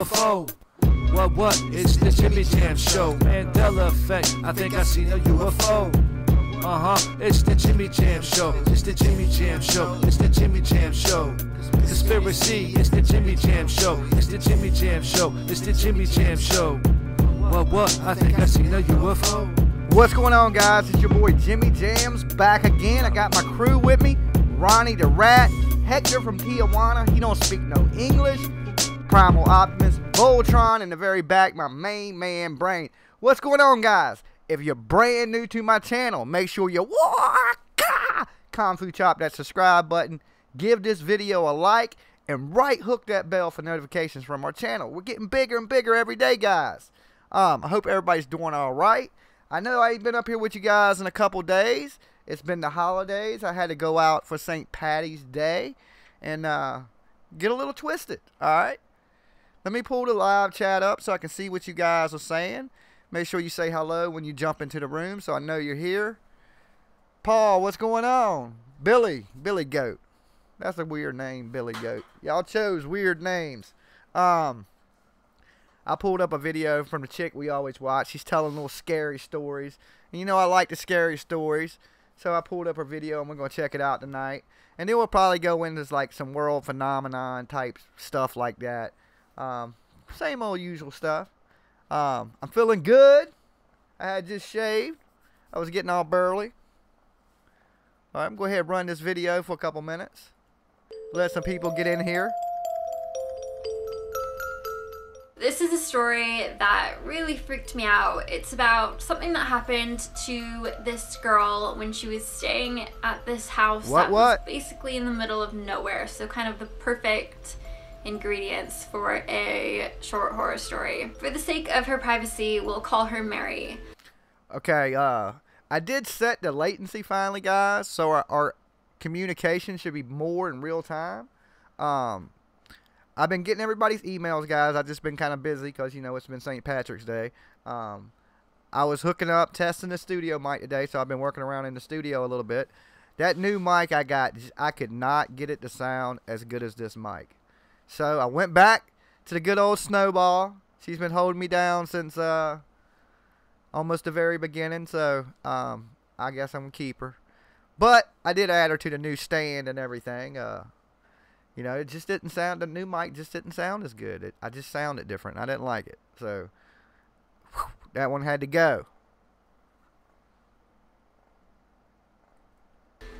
UFO. What? It's the Jimmy Jam Show. Mandela effect. I think I seen a UFO. It's the Jimmy Jam Show. It's the Jimmy Jam Show. It's the Jimmy Jam Show. Conspiracy. It's the Jimmy Jam Show. It's the Jimmy Jam Show. It's the Jimmy Jam Show. What? I think I seen a UFO. What's going on, guys? It's your boy Jimmy Jams back again. I got my crew with me. Ronnie the Rat, Hector from Tijuana. He don't speak no English. Primal Optimus, Voltron in the very back, my main man Brain. What's going on, guys? If you're brand new to my channel, make sure you Kung Fu chop that subscribe button, give this video a like, and right hook that bell for notifications from our channel. We're getting bigger and bigger every day, guys. I hope everybody's doing all right. I know I ain't been up here with you guys in a couple days. It's been the holidays. I had to go out for St. Patty's Day and get a little twisted, all right? Let me pull the live chat up so I can see what you guys are saying. Make sure you say hello when you jump into the room so I know you're here. Paul, what's going on? Billy Goat. That's a weird name, Billy Goat. Y'all chose weird names. I pulled up a video from the chick we always watch. She's telling little scary stories. And you know I like the scary stories. So I pulled up her video and we're going to check it out tonight. And then we'll probably go into like some world phenomenon type stuff like that. Same old usual stuff. I'm feeling good. I had just shaved. I was getting all burly. Alright, I'm going to go ahead and run this video for a couple minutes. Let some people get in here. This is a story that really freaked me out. It's about something that happened to this girl when she was staying at this house that was basically in the middle of nowhere. So kind of the perfect ingredients for a short horror story. For the sake of her privacy, we'll call her Mary. Okay, I did set the latency finally, guys, so our communication should be more in real time. I've been getting everybody's emails, guys. I've just been kind of busy because, you know, it's been St. Patrick's Day. I was hooking up, testing the studio mic today, so I've been working around in the studio a little bit. That new mic I got, I could not get it to sound as good as this mic. So I went back to the good old Snowball. She's been holding me down since almost the very beginning, so I guess I'm going to keep her. But I did add her to the new stand and everything. You know, it just didn't sound, the new mic just didn't sound as good. I just sounded different. I didn't like it. So, whew, that one had to go.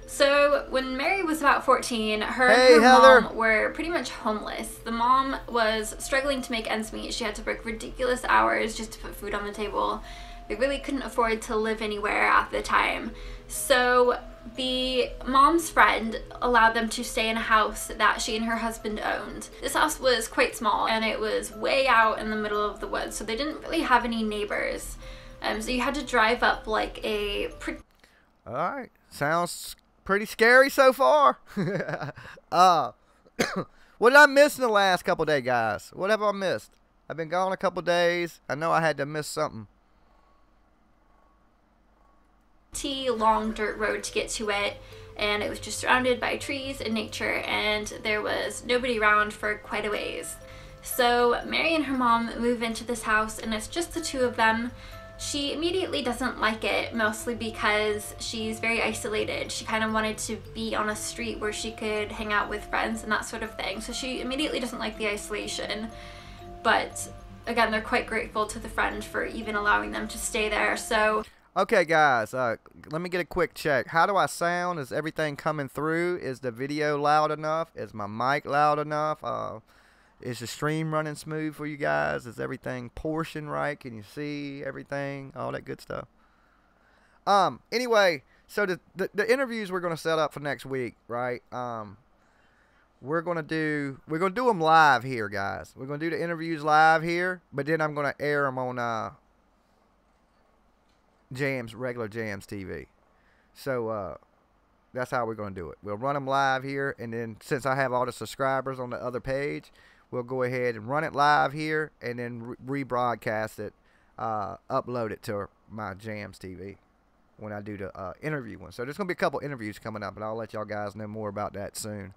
So, when Mary was about 14, her and her mom were pretty much homeless. The mom was struggling to make ends meet. She had to work ridiculous hours just to put food on the table. They really couldn't afford to live anywhere at the time. So, the mom's friend allowed them to stay in a house that she and her husband owned. This house was quite small and it was way out in the middle of the woods, so they didn't really have any neighbors. So you had to drive up like a... Alright, sounds pretty scary so far. What did I miss in the last couple days, guys? What have I missed? I've been gone a couple days. I know I had to miss something. Long dirt road to get to it, and it was just surrounded by trees and nature, and there was nobody around for quite a ways. So Mary and her mom move into this house and it's just the two of them. She immediately doesn't like it, mostly because she's very isolated. She kind of wanted to be on a street where she could hang out with friends and that sort of thing. So she immediately doesn't like the isolation, but again, they're quite grateful to the friend for even allowing them to stay there. So okay, guys, let me get a quick check. How do I sound? Is everything coming through? Is the video loud enough? Is my mic loud enough? Is the stream running smooth for you guys? Is everything portioned right? Can you see everything? All that good stuff. Anyway, so the interviews we're going to set up for next week, right? We're going to do them live here, guys. We're going to do the interviews live here, but then I'm going to air them on regular Jams TV. So that's how we're going to do it. We'll run them live here, and then since I have all the subscribers on the other page, we'll go ahead and run it live here and then rebroadcast it, upload it to my Jams TV when I do the interview one. So there's going to be a couple interviews coming up, and I'll let y'all guys know more about that soon.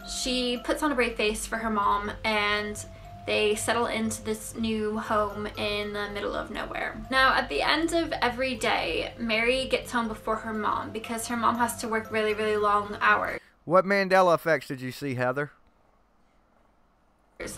she puts on a brave face for her mom, and they settle into this new home in the middle of nowhere. Now, at the end of every day, Mary gets home before her mom because her mom has to work really, really long hours. What Mandela effects did you see, Heather?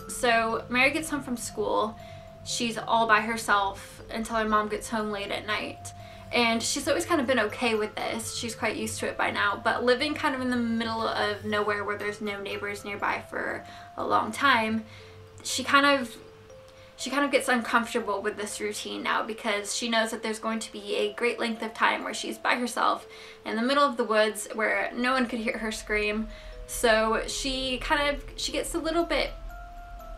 So Mary gets home from school. She's all by herself until her mom gets home late at night. And she's always kind of been okay with this. She's quite used to it by now. But living kind of in the middle of nowhere where there's no neighbors nearby for a long time, she kind of gets uncomfortable with this routine now, because she knows that there's going to be a great length of time where she's by herself in the middle of the woods where no one could hear her scream. So she gets a little bit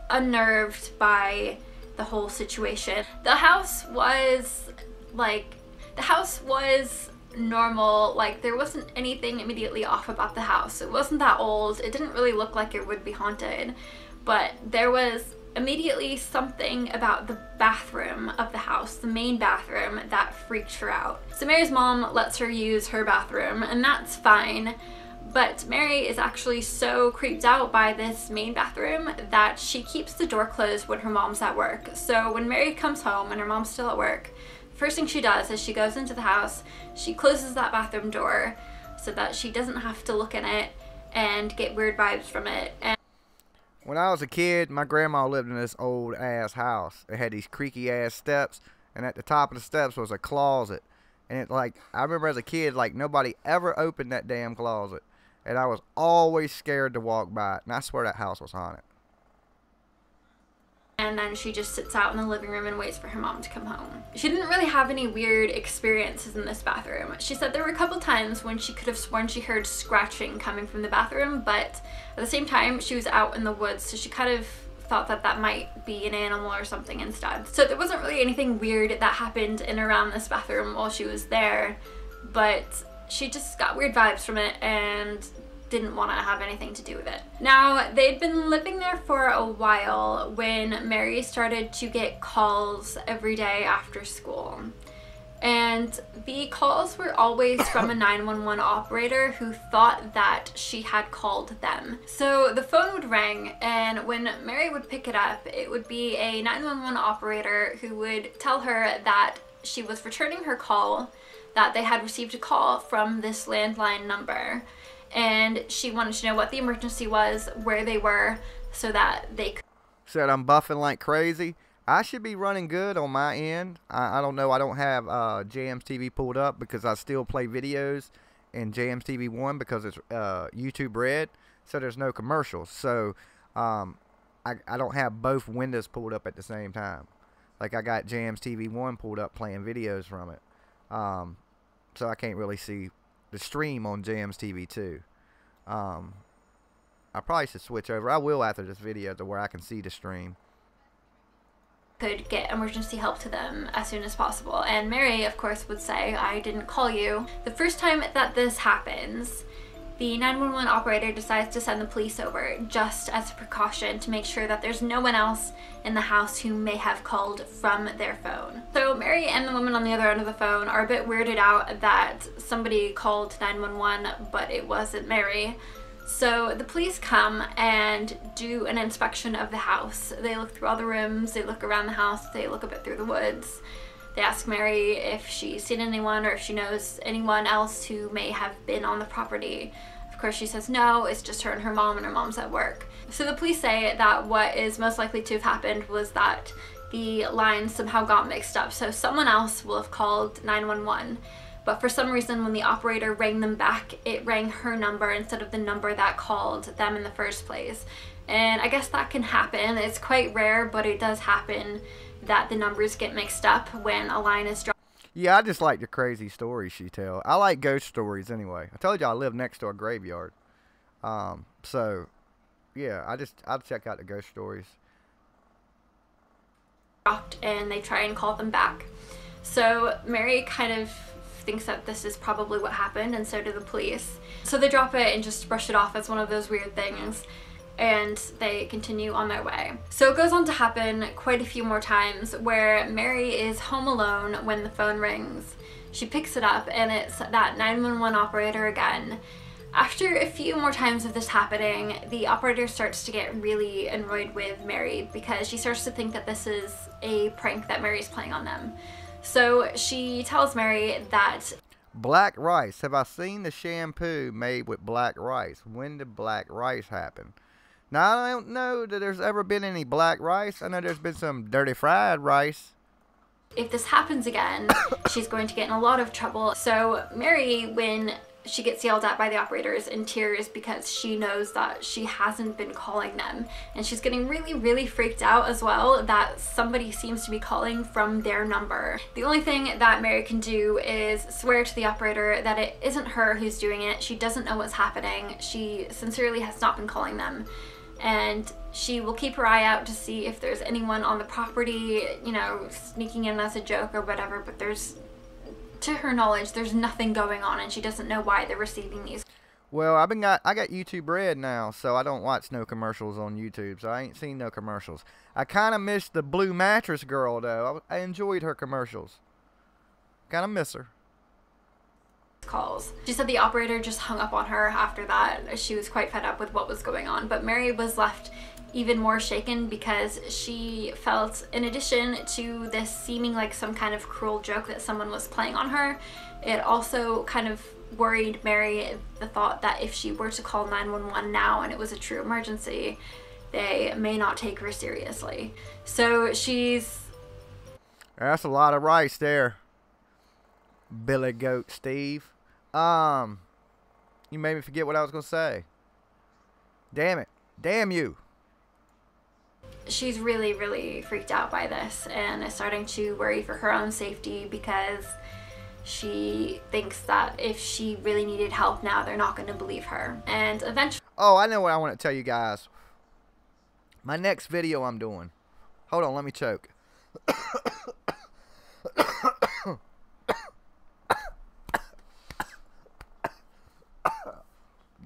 unnerved by the whole situation. The house was normal. Like, there wasn't anything immediately off about the house. It wasn't that old. It didn't really look like it would be haunted, but there was immediately something about the bathroom of the house, the main bathroom, that freaked her out. So Mary's mom lets her use her bathroom, and that's fine. But Mary is actually so creeped out by this main bathroom that she keeps the door closed when her mom's at work. So when Mary comes home and her mom's still at work, the first thing she does is she goes into the house, she closes that bathroom door so that she doesn't have to look in it and get weird vibes from it. And when I was a kid, my grandma lived in this old ass house. It had these creaky ass steps, and at the top of the steps was a closet. And it, like, I remember as a kid, like, nobody ever opened that damn closet. And I was always scared to walk by it. And I swear that house was haunted. And then she just sits out in the living room and waits for her mom to come home. She didn't really have any weird experiences in this bathroom. She said there were a couple times when she could have sworn she heard scratching coming from the bathroom, but at the same time she was out in the woods, so she kind of thought that that might be an animal or something instead. So there wasn't really anything weird that happened in around this bathroom while she was there, but she just got weird vibes from it and didn't want to have anything to do with it. Now, they'd been living there for a while when Mary started to get calls every day after school. And the calls were always from a 911 operator who thought that she had called them. So the phone would ring, and when Mary would pick it up, it would be a 911 operator who would tell her that she was returning her call, that they had received a call from this landline number, and she wanted to know what the emergency was, where they were, so that they could. Said I'm buffing like crazy. I should be running good on my end. I don't know. I don't have JM's TV pulled up because I still play videos in JM's TV 1 because it's YouTube Red, so there's no commercials. So I don't have both windows pulled up at the same time. Like, I got JM's TV 1 pulled up playing videos from it. So I can't really see the stream on JM's TV 2. I probably should switch over. I will after this video to where I can see the stream. Could get emergency help to them as soon as possible. And Mary, of course, would say, I didn't call you. The first time that this happens, the 911 operator decides to send the police over just as a precaution to make sure that there's no one else in the house who may have called from their phone. So Mary and the woman on the other end of the phone are a bit weirded out that somebody called 911, but it wasn't Mary. So the police come and do an inspection of the house. They look through all the rooms, they look around the house, they look a bit through the woods. They ask Mary if she's seen anyone or if she knows anyone else who may have been on the property. Of course, she says no, it's just her and her mom, and her mom's at work. So the police say that what is most likely to have happened was that the lines somehow got mixed up. So someone else will have called 911. But for some reason, when the operator rang them back, it rang her number instead of the number that called them in the first place. And I guess that can happen. It's quite rare, but it does happen that the numbers get mixed up when a line is dropped. Yeah, I just like the crazy stories she tells. I like ghost stories anyway. I told you I live next to a graveyard. So, yeah, I'll check out the ghost stories. And they try and call them back. So Mary kind of thinks that this is probably what happened, and so do the police. So they drop it and just brush it off as one of those weird things, and they continue on their way. So it goes on to happen quite a few more times where Mary is home alone when the phone rings. She picks it up, and it's that 911 operator again. After a few more times of this happening, the operator starts to get really annoyed with Mary because she starts to think that this is a prank that Mary's playing on them. So she tells Mary that black rice. Have I seen the shampoo made with black rice? When did black rice happen? Now, I don't know that there's ever been any black rice. I know there's been some dirty fried rice. if this happens again, she's going to get in a lot of trouble. So Mary, when she gets yelled at by the operators, in tears because she knows that she hasn't been calling them, and she's getting really freaked out as well that somebody seems to be calling from their number. The only thing that Mary can do is swear to the operator that it isn't her who's doing it. She doesn't know what's happening. She sincerely has not been calling them, and she will keep her eye out to see if there's anyone on the property, you know, sneaking in as a joke or whatever, but to her knowledge, there's nothing going on, and she doesn't know why they're receiving these. Well, I got YouTube Red now, so I don't watch no commercials on YouTube, so I ain't seen no commercials. I kind of miss the blue mattress girl, though. I enjoyed her commercials. Kind of miss her. Calls. She said the operator just hung up on her after that. She was quite fed up with what was going on, but Mary was left even more shaken because she felt, in addition to this seeming like some kind of cruel joke that someone was playing on her, it also kind of worried Mary, the thought that if she were to call 911 now and it was a true emergency, they may not take her seriously. So that's a lot of rice there, Billy Goat Steve. You made me forget what I was gonna say. Damn it. Damn you. She's really freaked out by this and is starting to worry for her own safety because she thinks that if she really needed help now, they're not going to believe her. And eventually... Oh, I know what I want to tell you guys. My next video I'm doing. Hold on, let me choke.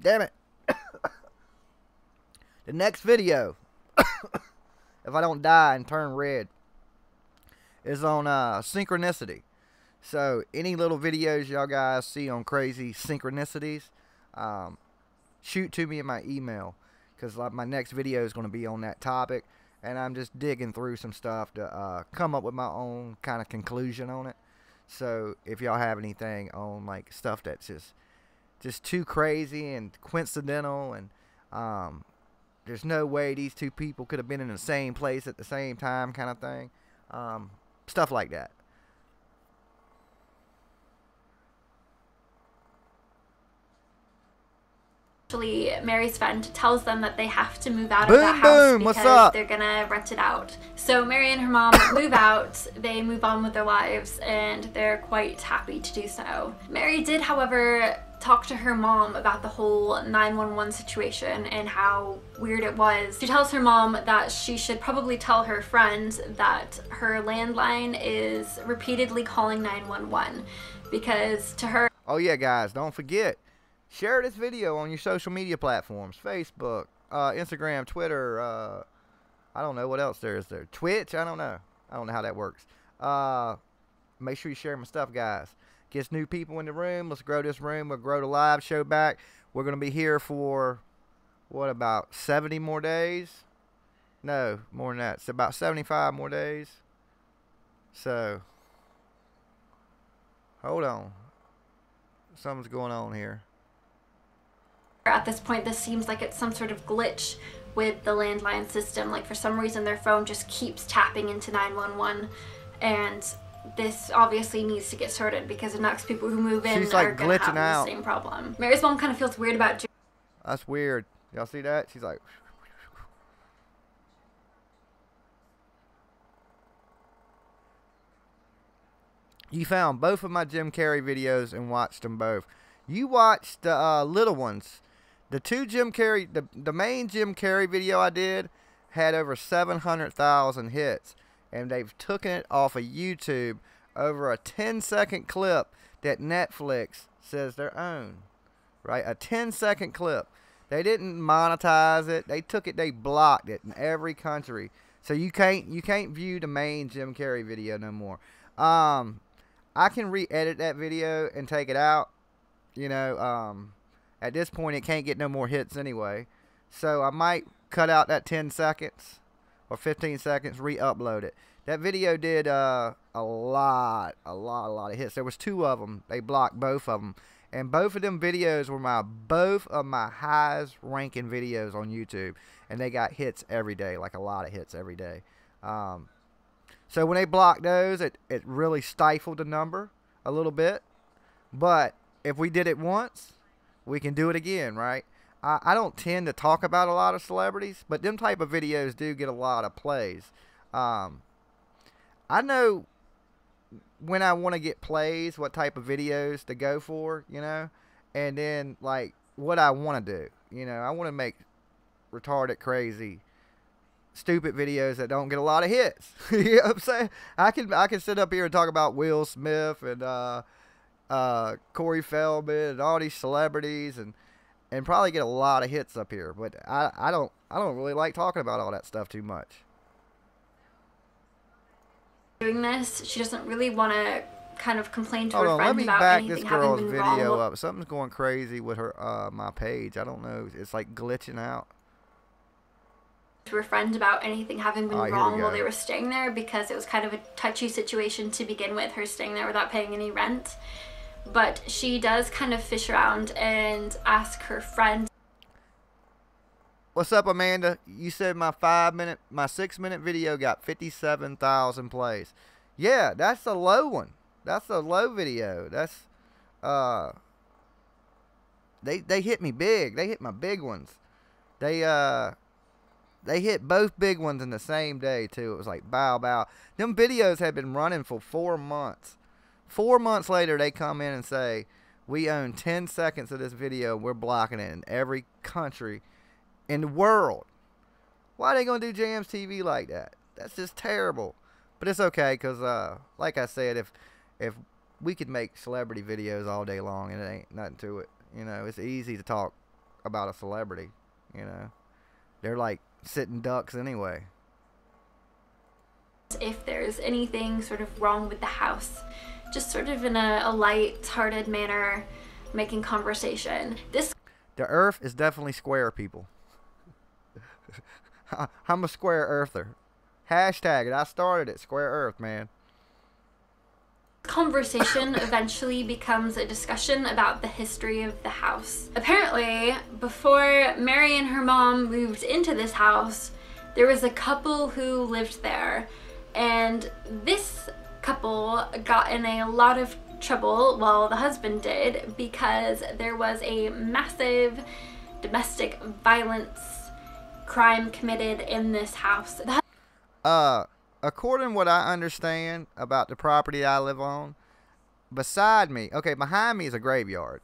Damn it. The next video, if I don't die and turn red, is on synchronicity. So any little videos y'all guys see on crazy synchronicities, shoot to me in my email, because my next video is going to be on that topic, and I'm just digging through some stuff to come up with my own kind of conclusion on it. So if y'all have anything on like stuff that's just too crazy and coincidental, and there's no way these two people could have been in the same place at the same time, kind of thing, stuff like that. Mary's friend tells them that they have to move out of that house because they're gonna rent it out. So Mary and her mom move out, they move on with their lives, and they're quite happy to do so. Mary did, however, talk to her mom about the whole 911 situation and how weird it was. She tells her mom that she should probably tell her friend that her landline is repeatedly calling 911 because to her... Oh yeah, guys, don't forget, share this video on your social media platforms. Facebook, Instagram, Twitter, I don't know what else there is there. Twitch, I don't know. I don't know how that works. Make sure you share my stuff, guys. Gets new people in the room. Let's grow this room. We'll grow the live show back. We're going to be here for, what, about 70 more days? No, more than that. It's about 75 more days. So, hold on. Something's going on here. At this point, this seems like it's some sort of glitch with the landline system. Like, for some reason, their phone just keeps tapping into 911, and this obviously needs to get sorted because the next people who move in are going to have the same problem. Mary's mom kind of feels weird about doing... That's weird. Y'all see that? She's like... You found both of my Jim Carrey videos and watched them both. You watched the little ones. The two Jim Carrey... The main Jim Carrey video I did had over 700,000 hits. And they've taken it off of YouTube over a 10-second clip that Netflix says their own. Right? A 10-second clip. They didn't monetize it. They took it, they blocked it in every country. So you can't view the main Jim Carrey video no more. I can re-edit that video and take it out, you know, At this point, it can't get no more hits anyway. So I might cut out that 10 seconds or 15 seconds, re-upload it. That video did a lot of hits. There was 2 of them. They blocked both of them. And both of them videos were both of my highest ranking videos on YouTube. And they got hits every day, like a lot of hits every day. So when they blocked those, it really stifled the number a little bit. But if we did it once, we can do it again, right? I don't tend to talk about a lot of celebrities, but them type of videos do get a lot of plays. I know when I want to get plays, what type of videos to go for, you know, and then like what I want to do. You know, I want to make retarded, crazy, stupid videos that don't get a lot of hits. You know what I'm saying? I can sit up here and talk about Will Smith and Corey Feldman and all these celebrities and probably get a lot of hits up here, but I don't really like talking about all that stuff too much. Doing this, she doesn't really want to kind of complain to Hold her on, friend let me about back anything this having girl's been video wrong. up. Something's going crazy with her my page. I don't know. It's like glitching out. To her friend about anything having been Here we wrong go. while they were staying there, because it was kind of a touchy situation to begin with, her staying there without paying any rent. But she does kind of fish around and ask her friend. What's up, Amanda? You said my 6-minute video got 57,000 plays. Yeah, that's a low one. That's a low video. That's they hit me big. They hit my big ones. They hit both big ones in the same day too. It was like bow bow. Them videos had been running for 4 months. 4 months later, they come in and say, we own 10 seconds of this video. We're blocking it in every country in the world. Why are they going to do Jams TV like that? That's just terrible. But it's okay because, like I said, if we could make celebrity videos all day long and it ain't nothing to it. You know, it's easy to talk about a celebrity. You know, they're like sitting ducks anyway. If there's anything sort of wrong with the house, just sort of in a light-hearted manner, making conversation. The earth is definitely square, people. I'm a square earther. Hashtag it. I started it. Square earth, man. Conversation eventually becomes a discussion about the history of the house. Apparently, before Mary and her mom moved into this house, there was a couple who lived there, and this couple got in a lot of trouble, well, the husband did, because there was a massive domestic violence crime committed in this house. According to what I understand about the property I live on, beside me, okay, behind me is a graveyard.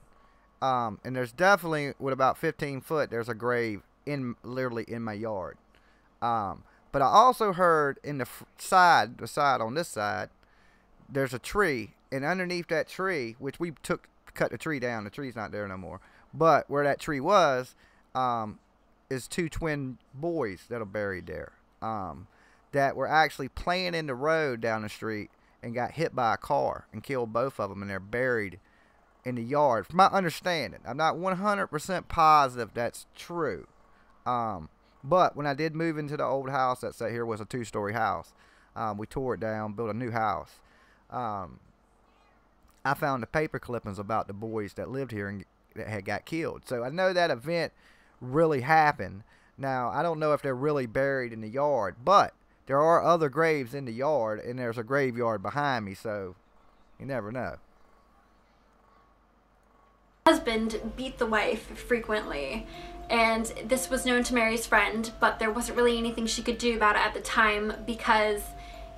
And there's definitely, with about 15 foot, there's a grave literally in my yard. But I also heard in the side on this side, there's a tree, and underneath that tree, which we cut the tree down, the tree's not there no more, but where that tree was, is 2 twin boys that are buried there. That were actually playing in the road down the street and got hit by a car and killed both of them, and they're buried in the yard. From my understanding, I'm not 100% positive that's true. But when I did move into the old house that sat here was a 2-story house, we tore it down, built a new house. I found the paper clippings about the boys that lived here and that had got killed. So I know that event really happened. Now, I don't know if they're really buried in the yard, but there are other graves in the yard, and there's a graveyard behind me, so you never know. Husband beat the wife frequently, and this was known to Mary's friend, but there wasn't really anything she could do about it at the time because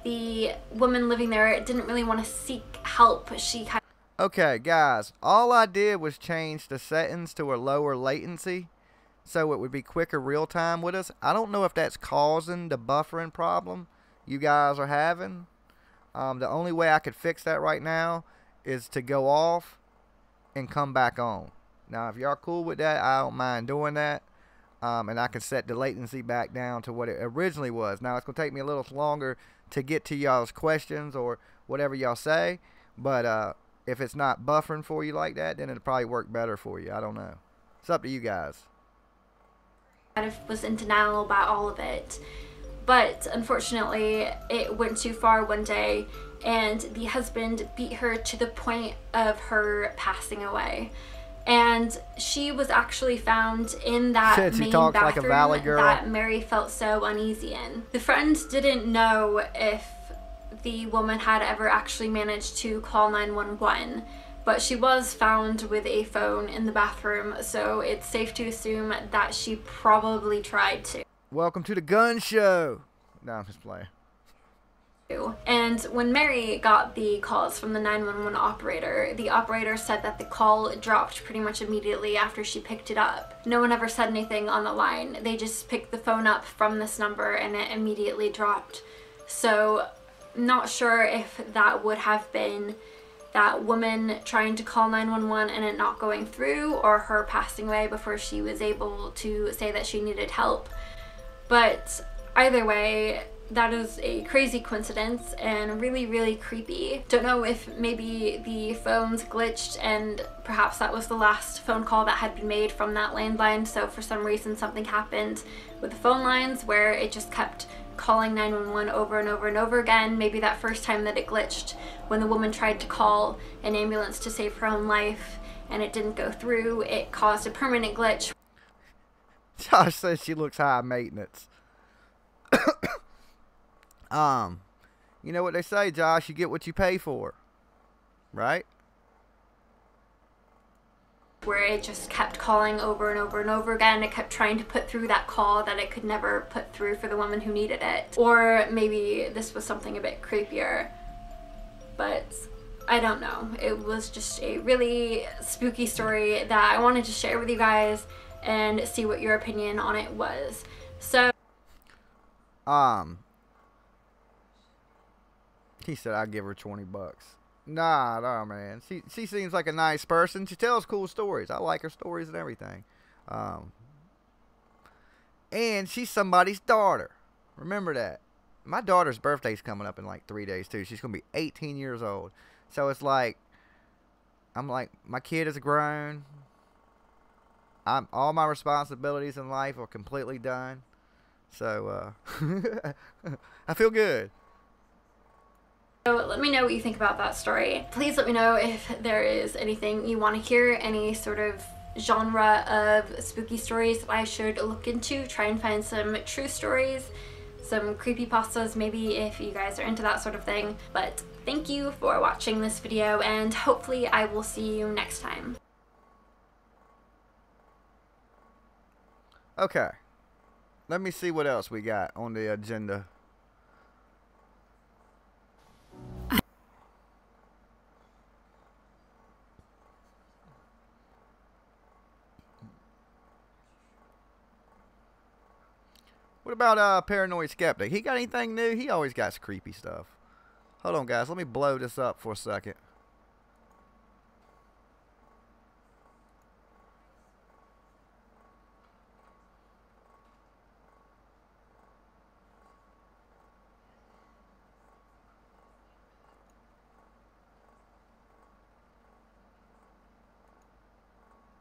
the woman living there didn't really want to seek help. Okay, guys, all I did was change the settings to a lower latency so it would be quicker real time with us. I don't know if that's causing the buffering problem you guys are having. The only way I could fix that right now is to go off and come back on. Now, if y'all cool with that, I don't mind doing that. And I can set the latency back down to what it originally was. Now, it's going to take me a little longer to get to y'all's questions or whatever y'all say. But if it's not buffering for you like that, then it'll probably work better for you. I don't know. It's up to you guys. Kind of was in denial about all of it. But unfortunately, it went too far one day, and the husband beat her to the point of her passing away. And she was actually found in that main bathroom like a valley girl that Mary felt so uneasy in. The friends didn't know if the woman had ever actually managed to call 911, but she was found with a phone in the bathroom, so it's safe to assume that she probably tried to. Welcome to the gun show. No, I'm just playing. And when Mary got the calls from the 911 operator, the operator said that the call dropped pretty much immediately after she picked it up. No one ever said anything on the line. They just picked the phone up from this number and it immediately dropped. So, not sure if that would have been that woman trying to call 911 and it not going through, or her passing away before she was able to say that she needed help. But either way, that is a crazy coincidence and really, really creepy. Don't know if maybe the phones glitched and perhaps that was the last phone call that had been made from that landline, so for some reason something happened with the phone lines where it just kept calling 911 over and over and over again. Maybe that first time that it glitched when the woman tried to call an ambulance to save her own life and it didn't go through, it caused a permanent glitch. Josh says she looks high maintenance. You know what they say, Josh, you get what you pay for, right? Where it just kept calling over and over and over again. It kept trying to put through that call that it could never put through for the woman who needed it. Or maybe this was something a bit creepier, but I don't know. It was just a really spooky story that I wanted to share with you guys and see what your opinion on it was. So he said I'd give her $20. Nah, man. She seems like a nice person. She tells cool stories. I like her stories and everything. And she's somebody's daughter. Remember that. My daughter's birthday's coming up in like 3 days too. She's gonna be 18 years old. So it's like, I'm like, my kid is grown. All my responsibilities in life are completely done. So I feel good. So let me know what you think about that story. Please let me know if there is anything you want to hear, any sort of genre of spooky stories that I should look into, try and find some true stories, some creepypastas maybe if you guys are into that sort of thing. But thank you for watching this video and hopefully I will see you next time. Okay. Let me see what else we got on the agenda. What about Paranoid Skeptic? He got anything new? He always got creepy stuff. Hold on, guys. Let me blow this up for a second.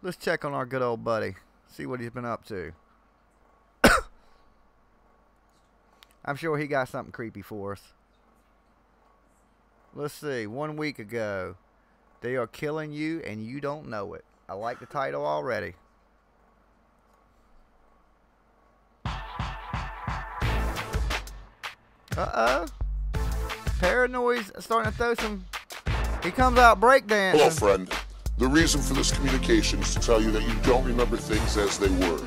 Let's check on our good old buddy. See what he's been up to. I'm sure he got something creepy for us. Let's see. 1 week ago. They are killing you and you don't know it. I like the title already. Uh-oh. Paranoid's starting to throw some... He comes out breakdancing. Hello, friend. The reason for this communication is to tell you that you don't remember things as they were.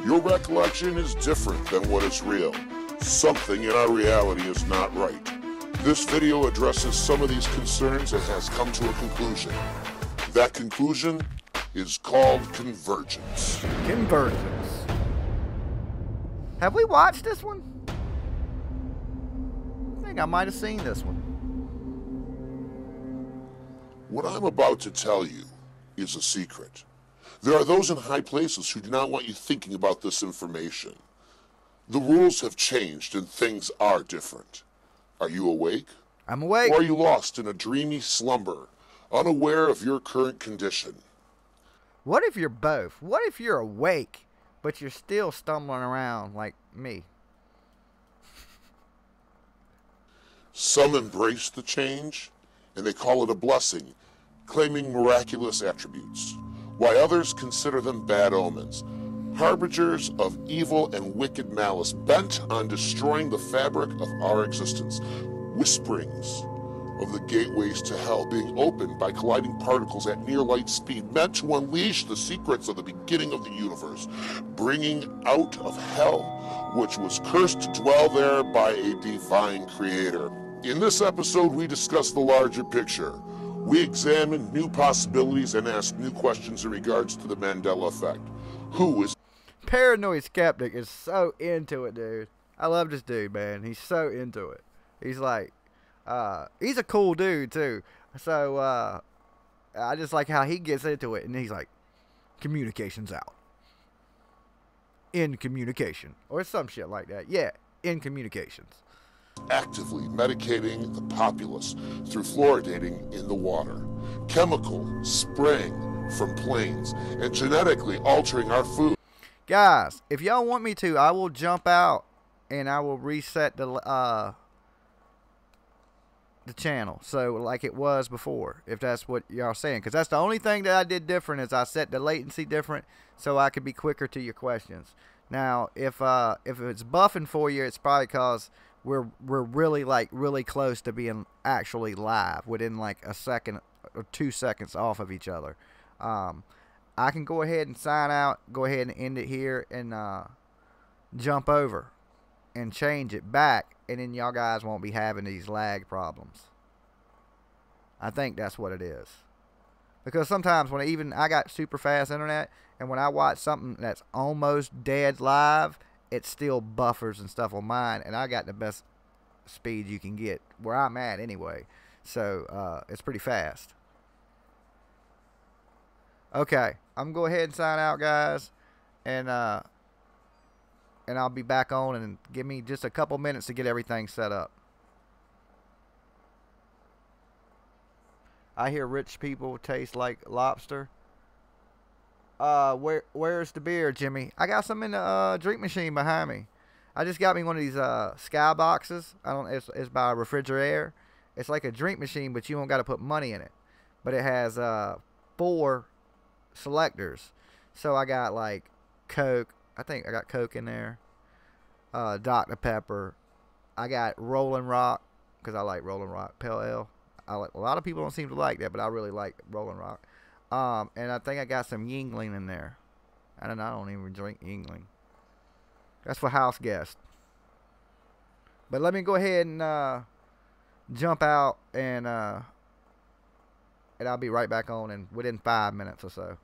Your recollection is different than what is real. Something in our reality is not right. This video addresses some of these concerns and has come to a conclusion. That conclusion is called convergence. Convergence. Have we watched this one? I think I might have seen this one. What I'm about to tell you is a secret. There are those in high places who do not want you thinking about this information. The rules have changed and things are different. Are you awake? I'm awake. Or are you lost in a dreamy slumber, unaware of your current condition? What if you're both? What if you're awake, but you're still stumbling around like me? Some embrace the change, and they call it a blessing, claiming miraculous attributes, while others consider them bad omens, harbingers of evil and wicked malice bent on destroying the fabric of our existence, whisperings of the gateways to hell being opened by colliding particles at near light speed, meant to unleash the secrets of the beginning of the universe, bringing out of hell, which was cursed to dwell there by a divine creator. In this episode, we discuss the larger picture. We examine new possibilities and ask new questions in regards to the Mandela effect. Who is... Paranoid Skeptic is so into it, dude. I love this dude, man. He's so into it. He's like, he's a cool dude, too. So, I just like how he gets into it. And he's like, communication's out. In communication. Or some shit like that. Yeah, in communications. actively medicating the populace through fluoridating in the water, chemical spraying from planes, and genetically altering our food. Guys, if y'all want me to, I will jump out and I will reset the channel so like it was before, if that's what y'all saying, because that's the only thing that I did different is I set the latency different so I could be quicker to your questions. Now, if it's buffing for you, it's probably because we're really close to being actually live within like a second or 2 seconds off of each other. I can go ahead and sign out, go ahead and end it here, and jump over and change it back, and then y'all guys won't be having these lag problems. I think that's what it is. Because sometimes when I got super fast internet, and when I watch something that's almost dead live, it still buffers and stuff on mine, and I got the best speed you can get where I'm at anyway. So it's pretty fast. Okay, I'm gonna go ahead and sign out, guys, and I'll be back on, and give me just a couple minutes to get everything set up. I hear rich people taste like lobster. Where's the beer, Jimmy? I got some in the drink machine behind me. I just got me one of these sky boxes. It's by Refrigerator. It's like a drink machine, but you don't got to put money in it. But it has 4 selectors. So I got like Coke. I think I got Coke in there. Dr. Pepper. I got Rolling Rock because I like Rolling Rock Pale Ale. A lot of people don't seem to like that, but I really like Rolling Rock. And I think I got some Yingling in there. I don't even drink Yingling. That's for house guests. But let me go ahead and jump out, and I'll be right back on within 5 minutes or so.